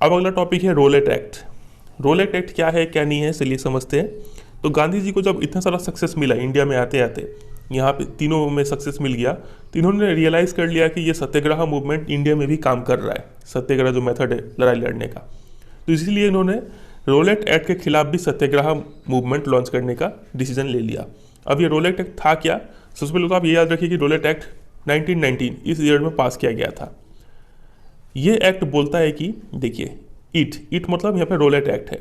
अब अगला टॉपिक है रोलेट एक्ट। रोलेट एक्ट क्या है क्या नहीं है चलिए समझते हैं। तो गांधी जी को जब इतना सारा सक्सेस मिला इंडिया में आते आते, यहाँ पे तीनों में सक्सेस मिल गया, तो इन्होंने रियलाइज़ कर लिया कि ये सत्याग्रह मूवमेंट इंडिया में भी काम कर रहा है, सत्याग्रह जो मेथड है लड़ाई लड़ने का। तो इसीलिए इन्होंने रोलेट एक्ट के खिलाफ भी सत्याग्रह मूवमेंट लॉन्च करने का डिसीजन ले लिया। अब ये रोलेट एक्ट था क्या? सबसे पहले तो आप ये याद रखिए कि रोलेट एक्ट 1919 इस ईयर में पास किया गया था। ये एक्ट बोलता है कि देखिए इट मतलब यहाँ पे रोलेट एक्ट है।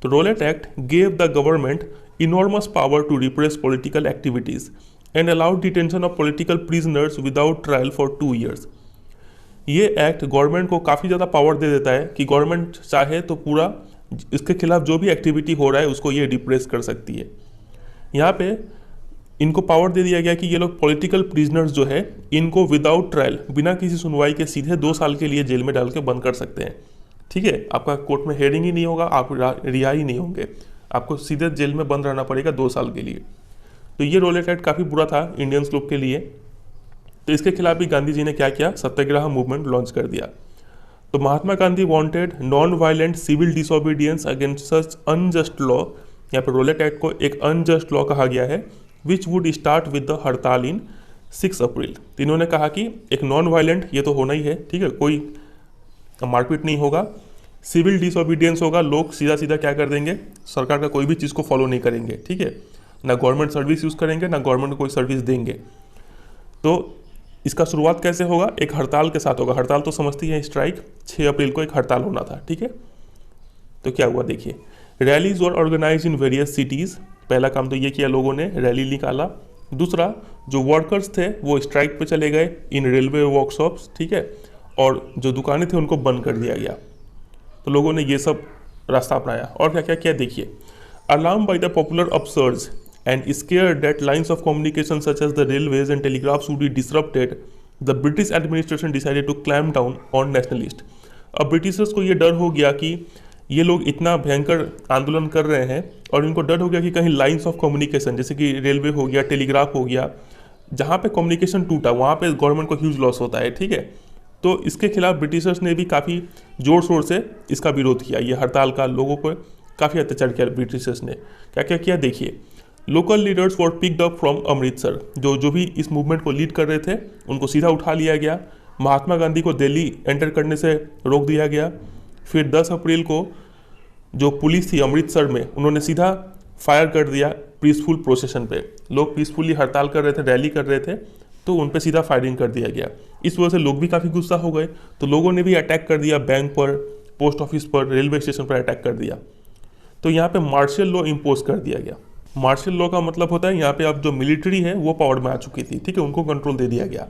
तो Rowlatt act gave the government enormous power to repress political activities and allowed detention of political prisoners without trial for 2 years। ये एक्ट गवर्नमेंट को काफ़ी ज़्यादा पावर दे देता है कि गवर्नमेंट चाहे तो पूरा इसके खिलाफ जो भी एक्टिविटी हो रहा है उसको ये रिप्रेस कर सकती है। यहाँ पे इनको पावर दे दिया गया कि ये लोग पॉलिटिकल प्रिजनर्स जो है इनको विदाउट ट्रायल, बिना किसी सुनवाई के सीधे 2 साल के लिए जेल में डाल के बंद कर सकते हैं। ठीक है, आपका कोर्ट में हेयरिंग ही नहीं होगा, आप रिहा ही नहीं होंगे, आपको सीधे जेल में बंद रहना पड़ेगा 2 साल के लिए। तो ये रोलेट एक्ट काफ़ी बुरा था इंडियंस लोग के लिए। तो इसके खिलाफ भी गांधी जी ने क्या किया, सत्याग्रह मूवमेंट लॉन्च कर दिया। तो Mahatma Gandhi wanted non violent civil disobedience against such unjust law. यहाँ पर रोलेट एक्ट को एक अनजस्ट लॉ कहा गया है, which would start with the हड़ताल इन 6 अप्रैल। तो इन्होंने कहा कि एक नॉन वायलेंट, ये तो होना ही है, ठीक है, कोई मारपीट नहीं होगा, सिविल डिसोबीडियंस होगा, लोग सीधा सीधा क्या कर देंगे, सरकार का कोई भी चीज़ को फॉलो नहीं करेंगे, ठीक है, ना गवर्नमेंट सर्विस यूज़ करेंगे ना गवर्नमेंट को कोई सर्विस देंगे। तो इसका शुरुआत कैसे होगा, एक हड़ताल के साथ होगा। हड़ताल तो समझती है स्ट्राइक, 6 अप्रैल को एक हड़ताल होना था, ठीक है। तो क्या हुआ देखिए, rallies were organised in various cities. पहला काम तो ये किया लोगों ने, रैली निकाला। दूसरा, जो वर्कर्स थे वो स्ट्राइक पे चले गए इन रेलवे वर्कशॉप्स, ठीक है, और जो दुकानें थी उनको बंद कर दिया गया। तो लोगों ने ये सब रास्ता अपनाया। और क्या क्या किया देखिए, alarm by the popular upsurge and scared that lines of communication such as the railways and telegraphs would be disrupted, the British administration decided to clamp down on nationalists। अब ब्रिटिशर्स को ये डर हो गया कि ये लोग इतना भयंकर आंदोलन कर रहे हैं और इनको डर हो गया कि कहीं लाइंस ऑफ कम्युनिकेशन जैसे कि रेलवे हो गया, टेलीग्राफ हो गया, जहाँ पे कम्युनिकेशन टूटा वहाँ पे गवर्नमेंट को ह्यूज लॉस होता है, ठीक है। तो इसके खिलाफ ब्रिटिशर्स ने भी काफ़ी ज़ोर शोर से इसका विरोध किया, ये हड़ताल का, लोगों को काफ़ी अत्याचार किया ब्रिटिशर्स ने। क्या क्या किया देखिए, local leaders were picked up from Amritsar. जो भी इस मूवमेंट को लीड कर रहे थे उनको सीधा उठा लिया गया। महात्मा गांधी को दिल्ली एंटर करने से रोक दिया गया। फिर 10 अप्रैल को जो पुलिस थी अमृतसर में, उन्होंने सीधा फायर कर दिया पीसफुल प्रोसेशन पे। लोग पीसफुली हड़ताल कर रहे थे, रैली कर रहे थे, तो उन पे सीधा फायरिंग कर दिया गया। इस वजह से लोग भी काफ़ी गुस्सा हो गए, तो लोगों ने भी अटैक कर दिया, बैंक पर, पोस्ट ऑफिस पर, रेलवे स्टेशन पर अटैक कर दिया। तो यहाँ पे मार्शल लॉ इम्पोज कर दिया गया। मार्शल लॉ का मतलब होता है यहाँ पे अब जो मिलिट्री है वो पावर में आ चुकी थी, ठीक है, उनको कंट्रोल दे दिया गया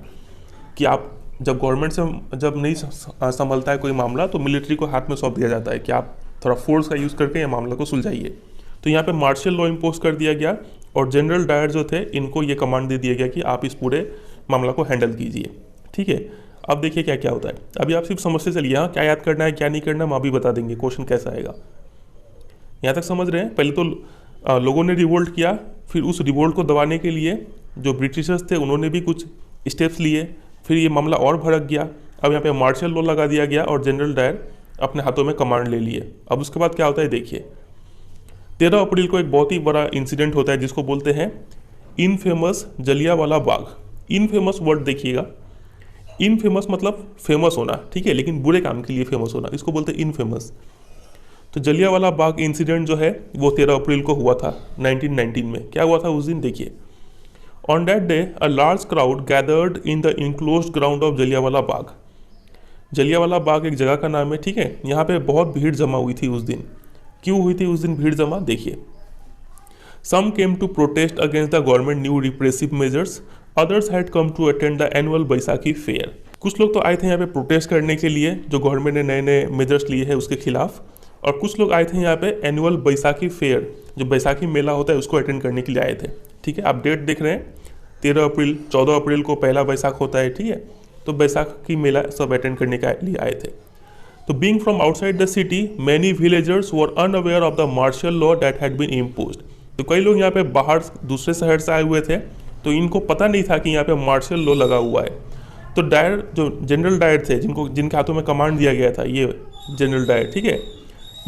कि आप जब गवर्नमेंट से जब नहीं संभलता है कोई मामला तो मिलिट्री को हाथ में सौंप दिया जाता है कि आप थोड़ा फोर्स का यूज़ करके ये मामला को सुलझाइए। तो यहाँ पे मार्शल लॉ इम्पोज कर दिया गया और जनरल डायर जो थे इनको ये कमांड दे दिया गया कि आप इस पूरे मामला को हैंडल कीजिए, ठीक है। अब देखिए क्या क्या होता है, अभी आप सिर्फ समझते चलिए, हाँ क्या याद करना है क्या नहीं करना हम अभी बता देंगे, क्वेश्चन कैसा आएगा। यहाँ तक समझ रहे हैं? पहले तो लोगों ने रिवोल्ट किया, फिर उस रिवोल्ट को दबाने के लिए जो ब्रिटिशर्स थे उन्होंने भी कुछ स्टेप्स लिए, फिर ये मामला और भड़क गया। अब यहाँ पे मार्शल लॉ लगा दिया गया और जनरल डायर अपने हाथों में कमांड ले लिए। अब उसके बाद क्या होता है देखिए, 13 अप्रैल को एक बहुत ही बड़ा इंसिडेंट होता है जिसको बोलते हैं infamous Jallianwala Bagh. Infamous word देखिएगा, इनफेमस मतलब फेमस होना, ठीक है, लेकिन बुरे काम के लिए फेमस होना, इसको बोलते हैं इनफेमस। तो जलियांवाला बाग इंसिडेंट जो है वो 13 अप्रैल को हुआ था 1919 में। क्या हुआ था उस दिन देखिए, on that day a large crowd gathered in the enclosed ground of Jallianwala Bagh. Jallianwala Bagh एक जगह का नाम है, ठीक है। यहाँ पे बहुत भीड़ जमा हुई थी उस दिन। क्यों हुई थी उस दिन भीड़ जमा देखिए, some came to protest against the government new repressive measures, others had come to attend the annual Baisakhi fair. कुछ लोग तो आए थे यहाँ पे प्रोटेस्ट करने के लिए जो गवर्नमेंट ने नए नए मेजर्स लिए हैं उसके खिलाफ, और कुछ लोग आए थे यहाँ पे एनुअल बैसाखी फेयर, जो बैसाखी मेला होता है उसको अटेंड करने के लिए आए थे, ठीक है। आप डेट देख रहे हैं 13 अप्रैल, 14 अप्रैल को पहला बैसाख होता है, ठीक है। तो बैसाखी मेला सब अटेंड करने के लिए आए थे। तो being from outside the city many villagers were unaware of the martial law that had been imposed. तो कई लोग यहाँ पे बाहर दूसरे शहर से आए हुए थे, तो इनको पता नहीं था कि यहाँ पे मार्शल लॉ लगा हुआ है। तो डायर जो जनरल डायर थे जिनके हाथों में कमांड दिया गया था, ये जनरल डायर, ठीक है।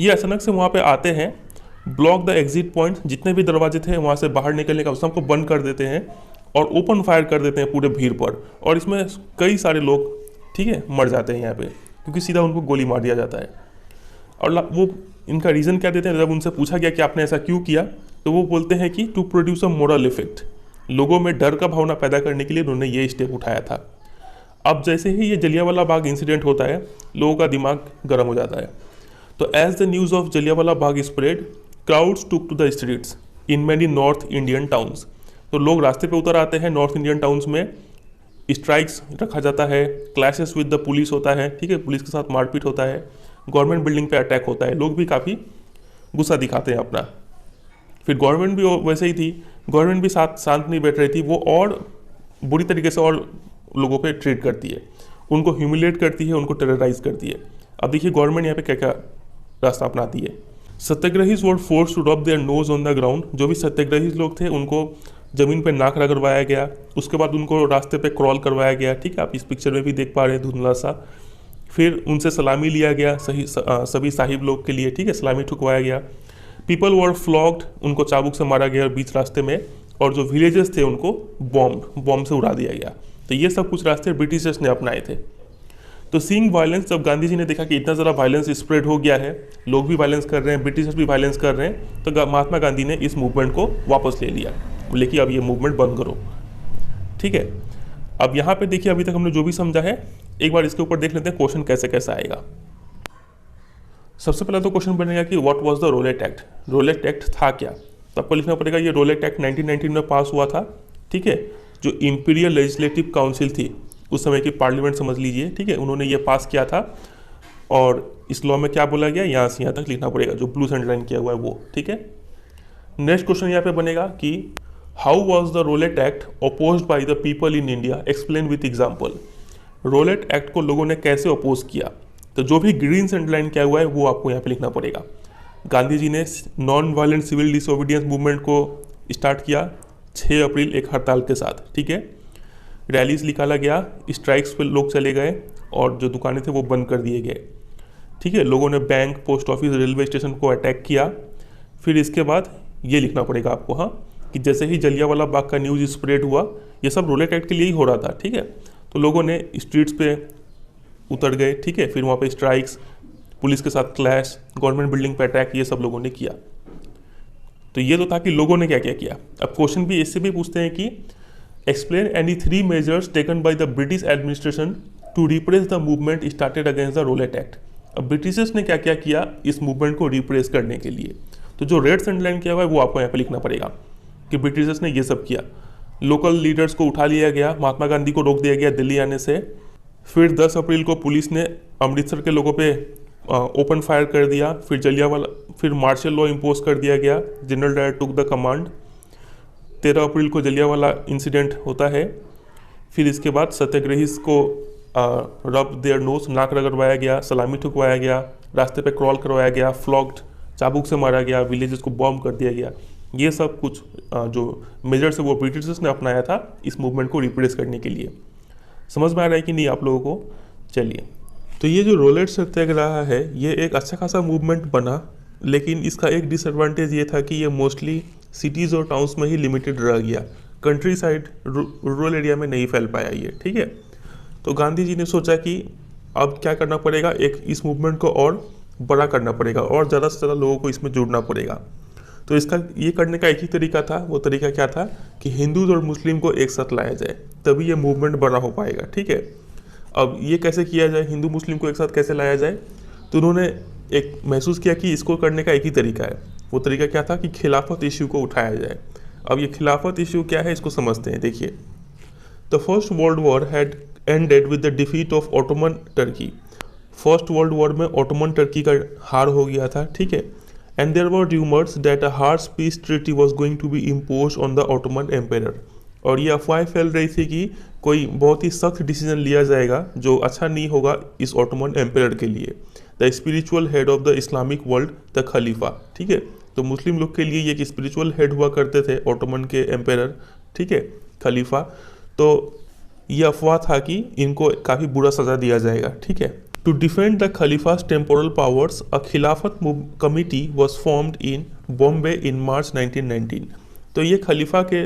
ये अचानक से वहाँ पे आते हैं, ब्लॉक द एग्जिट पॉइंट, जितने भी दरवाजे थे वहाँ से बाहर निकलने का सबको बंद कर देते हैं और ओपन फायर कर देते हैं पूरे भीड़ पर, और इसमें कई सारे लोग, ठीक है, मर जाते हैं यहाँ पे, क्योंकि सीधा उनको गोली मार दिया जाता है। और वो इनका रीज़न क्या देते हैं, जब उनसे पूछा गया कि आपने ऐसा क्यों किया, तो वो बोलते हैं कि to produce a moral effect, लोगों में डर का भावना पैदा करने के लिए उन्होंने ये स्टेप उठाया था। अब जैसे ही ये जलियांवाला बाग इंसिडेंट होता है, लोगों का दिमाग गर्म हो जाता है। तो as the news of Jallianwala Bagh spread, crowds took to the streets in many north Indian towns. तो लोग रास्ते पे उतर आते हैं नॉर्थ इंडियन टाउन्स में, स्ट्राइक्स रखा जाता है, क्लैशेस विद द पुलिस होता है, ठीक है, पुलिस के साथ मारपीट होता है, गवर्नमेंट बिल्डिंग पे अटैक होता है, लोग भी काफ़ी गुस्सा दिखाते हैं अपना। फिर गवर्नमेंट भी वैसे ही थी, गवर्नमेंट भी साथ शांत नहीं बैठ रही थी, वो और बुरी तरीके से और लोगों पे ट्रीट करती है, उनको ह्यूमिलेट करती है, उनको टेरराइज करती है। अब देखिए गवर्नमेंट यहाँ पे क्या क्या रास्ता अपनाती है। Satyagrahis were forced to rub their nose on the ground, जो भी सत्याग्रही लोग थे उनको ज़मीन पे नाक रगड़वाया गया, उसके बाद उनको रास्ते पे क्रॉल करवाया गया, ठीक है, आप इस पिक्चर में भी देख पा रहे हैं धुंधला सा। फिर उनसे सलामी लिया गया, सभी साहिब लोग के लिए, ठीक है, सलामी ठुकवाया गया। पीपल वर फ्लॉग्ड, उनको चाबुक से मारा गया बीच रास्ते में, और जो विलेजेस थे उनको बॉम्ब से उड़ा दिया गया। तो ये सब कुछ रास्ते ब्रिटिशर्स ने अपनाए थे। तो सीइंग वायलेंस, जब गांधी जी ने देखा कि इतना ज़्यादा वायलेंस स्प्रेड हो गया है, लोग भी वायलेंस कर रहे हैं, ब्रिटिशर्स भी वायलेंस कर रहे हैं, तो महात्मा गांधी ने इस मूवमेंट को वापस ले लिया, बोले कि अब ये मूवमेंट बंद करो, ठीक है। अब यहाँ पे देखिए अभी तक हमने जो भी समझा है, एक बार इसके ऊपर देख लेते हैं क्वेश्चन कैसे कैसे आएगा। सबसे पहला तो क्वेश्चन बनेगा कि what was the Rowlatt act. Rowlatt act था क्या, तो आपको लिखना पड़ेगा ये रोलेट एक्ट 1919 में पास हुआ था, ठीक है। जो इंपीरियल लेजिस्लेटिव काउंसिल थी, उस समय की पार्लियामेंट समझ लीजिए, ठीक है, उन्होंने ये पास किया था। और इस लॉ में क्या बोला गया, यहाँ से यहाँ तक लिखना पड़ेगा, जो ब्लू से अंडरलाइन किया हुआ है वो, ठीक है। नेक्स्ट क्वेश्चन यहाँ पे बनेगा कि how was the Rowlatt act opposed by the people in India, explain with example. Rowlatt act को लोगों ने कैसे अपोज किया, तो जो भी ग्रीन से अंडरलाइन किया हुआ है वो आपको यहाँ पे लिखना पड़ेगा। गांधी जी ने non violent civil disobedience movement को स्टार्ट किया 6 अप्रैल एक हड़ताल के साथ, ठीक है। रैलीज निकाला गया, स्ट्राइक्स पे लोग चले गए, और जो दुकानें थे वो बंद कर दिए गए, ठीक है। लोगों ने bank, post office, railway station को अटैक किया। फिर इसके बाद ये लिखना पड़ेगा आपको, हाँ, कि जैसे ही जलियांवाला बाग का न्यूज़ स्प्रेड हुआ, ये सब रोलेट एक्ट के लिए ही हो रहा था, ठीक है। तो लोगों ने स्ट्रीट्स पे उतर गए, ठीक है। फिर वहाँ पे स्ट्राइक्स, पुलिस के साथ क्लैश, गवर्नमेंट बिल्डिंग पे अटैक, ये सब लोगों ने किया। तो ये तो था कि लोगों ने क्या क्या किया। अब क्वेश्चन भी इससे भी पूछते हैं कि explain any 3 measures taken by the British administration to repress the movement started against the Rowlatt act. अब ब्रिटिशर्स ने क्या क्या किया इस मूवमेंट को रिप्रेस करने के लिए, तो जो रेड अंडरलाइन किया हुआ है वो आपको यहाँ पे लिखना पड़ेगा कि ब्रिटिशर्स ने ये सब किया। लोकल लीडर्स को उठा लिया गया, महात्मा गांधी को रोक दिया गया दिल्ली आने से। फिर 10 अप्रैल को पुलिस ने अमृतसर के लोगों पे ओपन फायर कर दिया। फिर मार्शल लॉ इम्पोज कर दिया गया, General Dyer took the command. 13 April को जलियांवाला इंसिडेंट होता है। फिर इसके बाद सत्याग्रही को रब देयर नोज, नाक रगड़वाया गया, सलामी ठुकवाया गया, रास्ते पे क्रॉल करवाया गया, फ्लॉग्ड, चाबुक से मारा गया, विलेजेस को बॉम्ब कर दिया गया। ये सब कुछ जो मेजर्स है वो ब्रिटिशर्स ने अपनाया था इस मूवमेंट को रिप्रेस करने के लिए। समझ में आ रहा है कि नहीं आप लोगों को? चलिए, तो ये जो रोलेट सत्याग्रह है ये एक अच्छा खासा मूवमेंट बना, लेकिन इसका एक डिसएडवांटेज ये था कि ये मोस्टली सिटीज़ और टाउन्स में ही लिमिटेड रह गया, कंट्री साइड रूरल एरिया में नहीं फैल पाया ये, ठीक है। तो गांधी जी ने सोचा कि अब क्या करना पड़ेगा, एक इस मूवमेंट को और बड़ा करना पड़ेगा और ज़्यादा से ज़्यादा लोगों को इसमें जुड़ना पड़ेगा। तो इसका ये करने का एक ही तरीका था, वो तरीका क्या था कि हिंदूज और मुस्लिम को एक साथ लाया जाए, तभी ये मूवमेंट बड़ा हो पाएगा, ठीक है। अब ये कैसे किया जाए, हिंदू मुस्लिम को एक साथ कैसे लाया जाए, तो उन्होंने एक महसूस किया कि इसको करने का एक ही तरीका है। वो तरीका क्या था कि खिलाफत इश्यू को उठाया जाए। अब ये खिलाफत इश्यू क्या है इसको समझते हैं। देखिए, the First World War had ended with the defeat of Ottoman Turkey. First World War में ऑटोमन टर्की का हार हो गया था, ठीक है। And there were rumours that a harsh peace treaty was going to be imposed on the Ottoman Empire. और ये अफवाहें फैल रही थी कि कोई बहुत ही सख्त डिसीजन लिया जाएगा जो अच्छा नहीं होगा इस ऑटोमन एम्पायर के लिए। The spiritual head of the Islamic world the khalifa, ठीक है। तो मुस्लिम लोग के लिए ये एक स्पिरिचुअल हेड हुआ करते थे ऑटोमन के एम्पायर, ठीक है, खलीफा। तो ये अफवाह था कि इनको काफ़ी बुरा सज़ा दिया जाएगा, ठीक है। To defend the Khalifa's temporal powers, a Khilafat committee was formed in Bombay in March 1919. तो ये खलीफा के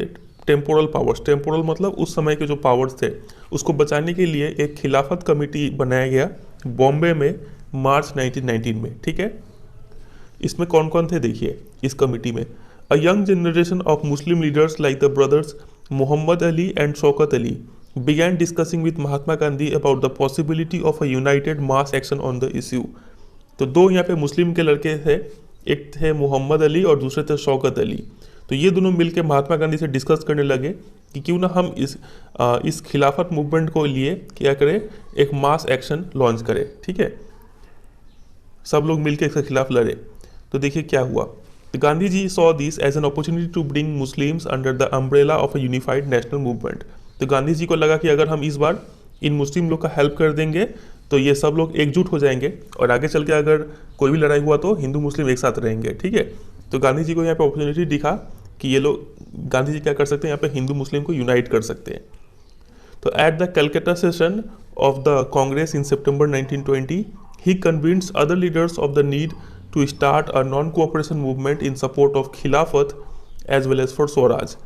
टेम्पोरल पावर्स, टेम्पोरल मतलब उस समय के जो पावर्स थे उसको बचाने के लिए एक खिलाफत कमेटी बनाया गया बॉम्बे में मार्च 1919 में, ठीक है। इसमें कौन कौन थे देखिए इस कमेटी में। A young generation of Muslim leaders like the brothers Mohammad Ali and Shaukat Ali began discussing with Mahatma Gandhi about the possibility of a united mass action on the issue। तो दो यहाँ पे मुस्लिम के लड़के थे, एक थे मोहम्मद अली और दूसरे थे शौकत अली। तो ये दोनों मिलके महात्मा गांधी से डिस्कस करने लगे कि क्यों ना हम इस खिलाफत मूवमेंट को लिए क्या करें, एक मास एक्शन लॉन्च करें, ठीक है। सब लोग मिलकर इसके खिलाफ लड़े। तो देखिए क्या हुआ। Gandhi ji saw this as an opportunity to bring Muslims under the umbrella of a unified national movement. तो गांधी जी को लगा कि अगर हम इस बार इन मुस्लिम लोग का हेल्प कर देंगे तो ये सब लोग एकजुट हो जाएंगे और आगे चल के अगर कोई भी लड़ाई हुआ तो हिंदू मुस्लिम एक साथ रहेंगे, ठीक है। तो गांधी जी को यहाँ पे अपॉर्चुनिटी दिखा कि ये लोग, गांधी जी क्या कर सकते हैं, यहाँ पे हिंदू मुस्लिम को यूनाइट कर सकते हैं। तो at the Calcutta session of the Congress in September 1920 he convinced other leaders of the need to start a non cooperation movement in support of Khilafat as well as for Swaraj.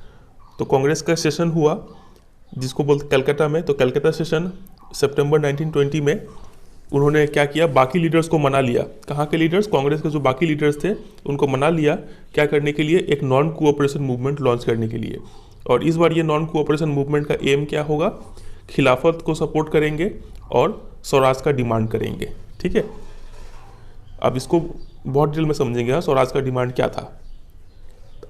तो कांग्रेस का सेशन हुआ जिसको बोलते कलकत्ता में। तो कलकत्ता सेशन सितंबर 1920 में उन्होंने क्या किया, बाकी लीडर्स को मना लिया। कहाँ के लीडर्स, कांग्रेस के जो बाकी लीडर्स थे उनको मना लिया क्या करने के लिए, एक नॉन कोऑपरेशन मूवमेंट लॉन्च करने के लिए। और इस बार ये नॉन कोऑपरेशन मूवमेंट का एम क्या होगा, खिलाफत को सपोर्ट करेंगे और स्वराज का डिमांड करेंगे, ठीक है। अब इसको बहुत डिटेल में समझेंगे स्वराज का डिमांड क्या था।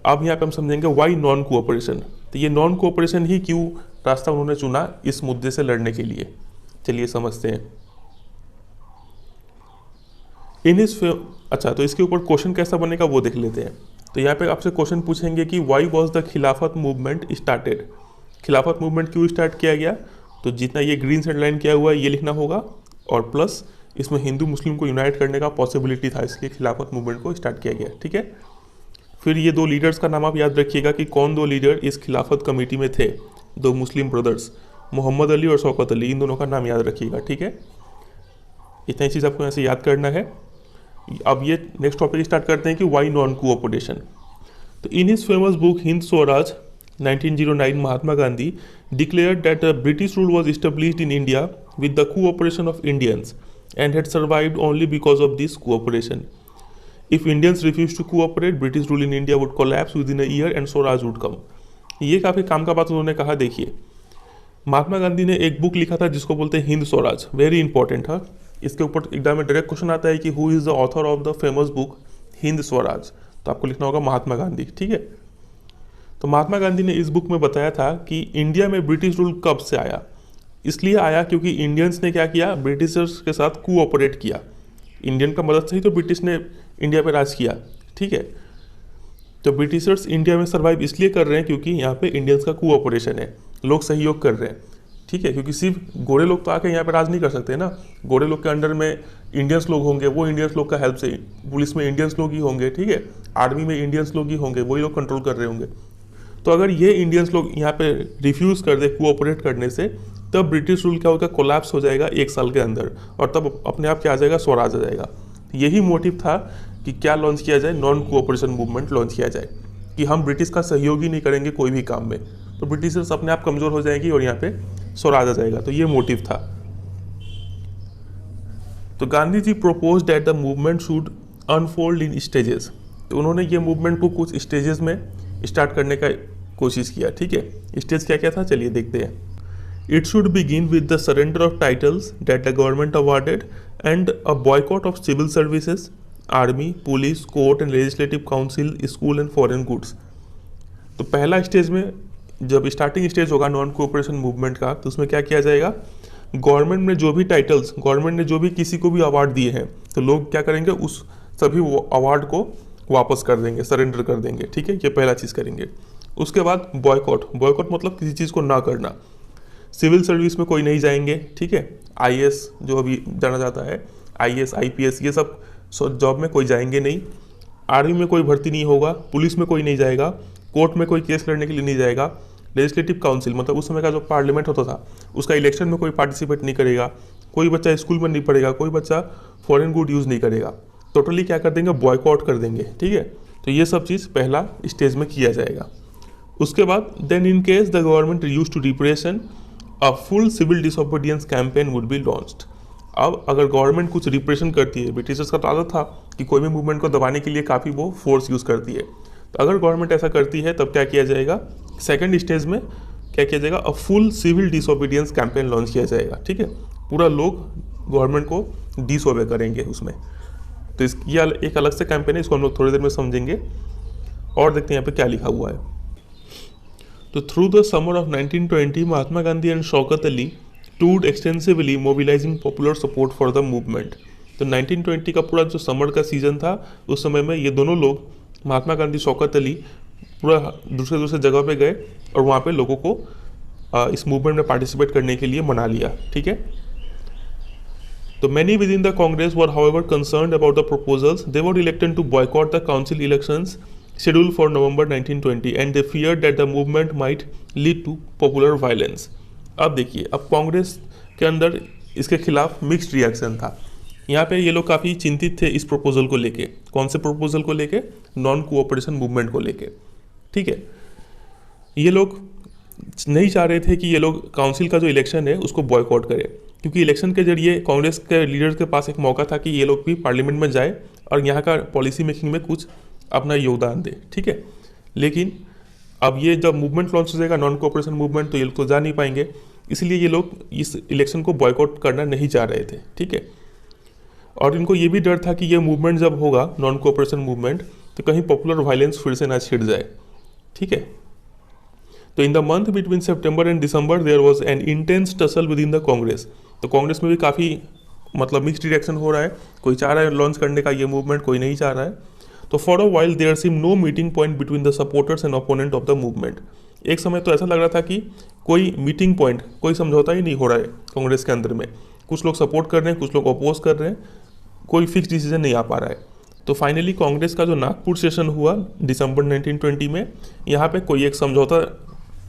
अब यहाँ पे हम समझेंगे वाई नॉन कोऑपरेशन। तो ये नॉन कोऑपरेशन ही क्यों रास्ता उन्होंने चुना इस मुद्दे से लड़ने के लिए, चलिए समझते हैं। अच्छा, तो इसके ऊपर क्वेश्चन कैसा बनेगा वो देख लेते हैं। तो यहाँ पे आपसे क्वेश्चन पूछेंगे कि वाई वॉज द खिलाफत मूवमेंट स्टार्टेड। खिलाफत मूवमेंट क्यों स्टार्ट किया गया, तो जितना ये ग्रीन हेडलाइन किया हुआ है ये लिखना होगा और प्लस इसमें हिंदू मुस्लिम को यूनाइट करने का पॉसिबिलिटी था, इसलिए खिलाफत मूवमेंट को स्टार्ट किया गया, ठीक है। फिर ये दो लीडर्स का नाम आप याद रखिएगा कि कौन दो लीडर इस खिलाफत कमेटी में थे, दो मुस्लिम ब्रदर्स मोहम्मद अली और शौकत अली, इन दोनों का नाम याद रखिएगा, ठीक है। इतना ही चीज़ आपको यहाँ से याद करना है। अब ये नेक्स्ट टॉपिक स्टार्ट करते हैं कि वाई नॉन कोऑपरेशन। तो in his famous book Hind Swaraj 1909 Mahatma Gandhi declared that British rule was established in India with the cooperation of Indians and had survived only because of this cooperation. If Indians refused to cooperate, British rule in India would collapse within a year and Swaraj would come. ये काफ़ी काम का बात उन्होंने कहा। देखिए महात्मा गांधी ने एक बुक लिखा था जिसको बोलते हैं हिंद स्वराज, वेरी इंपॉर्टेंट है। इसके ऊपर एग्जाम में डायरेक्ट क्वेश्चन आता है कि who is the author of the famous book Hind Swaraj, तो आपको लिखना होगा महात्मा गांधी, ठीक है। तो महात्मा गांधी ने इस बुक में बताया था कि इंडिया में ब्रिटिश रूल कब से आया। इसलिए आया क्योंकि इंडियंस ने क्या किया, ब्रिटिशर्स के साथ कोऑपरेट किया। इंडियन का मदद से ही तो ब्रिटिश ने इंडिया पे राज किया, ठीक है। तो ब्रिटिशर्स इंडिया में सर्वाइव इसलिए कर रहे हैं क्योंकि यहाँ पे इंडियंस का कोऑपरेशन है, लोग सहयोग कर रहे हैं, ठीक है। क्योंकि सिर्फ गोरे लोग तो आके यहाँ पे राज नहीं कर सकते ना, गोरे लोग के अंडर में इंडियंस लोग होंगे, वो इंडियंस लोग का हेल्प से, पुलिस में इंडियंस लोग ही होंगे, ठीक है, आर्मी में इंडियंस लोग ही होंगे, वही लोग कंट्रोल कर रहे होंगे। तो अगर ये इंडियंस लोग यहाँ पे रिफ्यूज़ कर दे कोऑपरेट करने से, तब ब्रिटिश रूल क्या होगा, कोलैप्स हो जाएगा 1 साल के अंदर, और तब अपने आप क्या आ जाएगा, स्वराज आ जाएगा। यही मोटिव था कि क्या लॉन्च किया जाए, नॉन कोऑपरेशन मूवमेंट लॉन्च किया जाए, कि हम ब्रिटिश का सहयोग ही नहीं करेंगे कोई भी काम में, तो ब्रिटिशर्स अपने आप कमज़ोर हो जाएगी और यहाँ पे स्वराज आ जाएगा। तो ये मोटिव था। तो Gandhi ji propose that the movement should unfold in stages. तो उन्होंने ये मूवमेंट को कुछ स्टेजेस में स्टार्ट करने का कोशिश किया, ठीक है। स्टेज क्या क्या था, चलिए देखते हैं। It should begin with the surrender of titles that the government awarded and a boycott of civil services, army, police, court and legislative council, school and foreign goods. तो पहला स्टेज में जब स्टार्टिंग स्टेज होगा non cooperation movement का, तो उसमें क्या किया जाएगा, गवर्नमेंट ने जो भी टाइटल्स, गवर्नमेंट ने जो भी किसी को भी अवार्ड दिए हैं, तो लोग क्या करेंगे, उस सभी अवार्ड को वापस कर देंगे, सरेंडर कर देंगे, ठीक है। ये पहला चीज़ करेंगे। उसके बाद बॉयकॉट, बॉयकॉट मतलब किसी चीज़ को ना करना। सिविल सर्विस में कोई नहीं जाएंगे, ठीक है। आईएएस जो अभी जाना जाता है, आईएएस, आईपीएस, ये सब जॉब में कोई जाएंगे नहीं। आर्मी में कोई भर्ती नहीं होगा, पुलिस में कोई नहीं जाएगा, कोर्ट में कोई केस लड़ने के लिए नहीं जाएगा, लेजिस्लेटिव काउंसिल मतलब उस समय का जो पार्लियामेंट होता था उसका इलेक्शन में कोई पार्टिसिपेट नहीं करेगा, कोई बच्चा स्कूल में नहीं पढ़ेगा, कोई बच्चा फॉरेन गुड यूज़ नहीं करेगा, टोटली क्या कर देंगे, बॉयकॉट कर देंगे। ठीक है, तो ये सब चीज़ पहला स्टेज में किया जाएगा। उसके बाद then in case the government use to depression a full civil disobedience campaign would be launched. अब अगर गवर्नमेंट कुछ रिप्रेशन करती है, ब्रिटिशर्स का तो आदत था कि कोई भी मूवमेंट को दबाने के लिए काफ़ी वो फोर्स यूज़ करती है, तो अगर गवर्नमेंट ऐसा करती है तब क्या किया जाएगा, सेकंड स्टेज में क्या किया जाएगा, a full civil disobedience campaign launch किया जाएगा। ठीक है, पूरा लोग गवर्नमेंट को डिसोबे करेंगे उसमें। तो ये एक अलग से कैंपेन है, इसको हम लोग थोड़ी देर में समझेंगे। और देखते हैं यहाँ पे क्या लिखा हुआ है। तो through the summer of 1920 Mahatma Gandhi and Shaukat Ali toured extensively mobilising popular support for the movement. तो 1920 का पूरा जो समर का सीजन था, उस समय में ये दोनों लोग महात्मा गांधी, शौकत अली पूरा दूसरे जगह पे गए और वहाँ पे लोगों को इस मूवमेंट में पार्टिसिपेट करने के लिए मना लिया। ठीक है, तो many within the Congress were however concerned about the proposals. They were reluctant to boycott the council elections scheduled for November 1920 and they feared that the movement might lead to popular violence. अब देखिए, अब कांग्रेस के अंदर इसके खिलाफ mixed reaction था। यहाँ पे ये लोग काफ़ी चिंतित थे इस प्रपोजल को लेके। कौन से प्रपोजल को लेके? नॉन कोऑपरेशन मूवमेंट को लेके। ठीक है, ये लोग नहीं चाह रहे थे कि ये लोग काउंसिल का जो इलेक्शन है उसको बॉयकॉट करें, क्योंकि इलेक्शन के जरिए कांग्रेस के लीडर्स के पास एक मौका था कि ये लोग भी पार्लियामेंट में जाए और यहाँ का पॉलिसी मेकिंग में कुछ अपना योगदान दे। ठीक है, लेकिन अब ये जब मूवमेंट लॉन्च हो जाएगा, नॉन कोऑपरेशन मूवमेंट, तो ये लोग तो जा नहीं पाएंगे, इसलिए ये लोग इस इलेक्शन को बॉयकॉट करना नहीं चाह रहे थे। ठीक है, और इनको ये भी डर था कि ये मूवमेंट जब होगा, नॉन कोऑपरेशन मूवमेंट, तो कहीं पॉपुलर वायलेंस फिर से ना छिड़ जाए। ठीक है, तो in the month between September and December there was an intense tussle within the Congress. तो कांग्रेस में भी काफ़ी मिक्स्ड रिएक्शन हो रहा है, कोई चाह रहा है लॉन्च करने का ये मूवमेंट, कोई नहीं चाह रहा है। तो for a while there seem no meeting point between the supporters and opponent of the movement. एक समय तो ऐसा लग रहा था कि कोई मीटिंग पॉइंट, कोई समझौता ही नहीं हो रहा है कांग्रेस के अंदर में। कुछ लोग सपोर्ट कर रहे हैं, कुछ लोग अपोज कर रहे हैं, कोई फिक्स डिसीजन नहीं आ पा रहा है। तो फाइनली कांग्रेस का जो नागपुर सेशन हुआ दिसंबर 1920 में, यहाँ पे कोई एक समझौता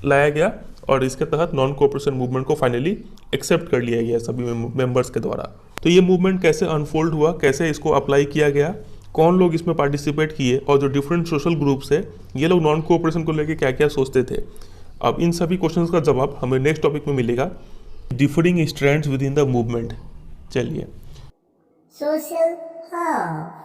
लाया गया और इसके तहत नॉन कोऑपरेशन मूवमेंट को फाइनली एक्सेप्ट कर लिया गया सभी मेंबर्स के द्वारा। तो ये मूवमेंट कैसे अनफोल्ड हुआ, कैसे इसको अप्लाई किया गया, कौन लोग इसमें पार्टिसिपेट किए और जो डिफरेंट सोशल ग्रुप्स है ये लोग नॉन कोऑपरेशन को लेकर क्या क्या सोचते थे, अब इन सभी क्वेश्चंस का जवाब हमें नेक्स्ट टॉपिक में मिलेगा, differing strands with in the movement. चलिए, सोशल हब।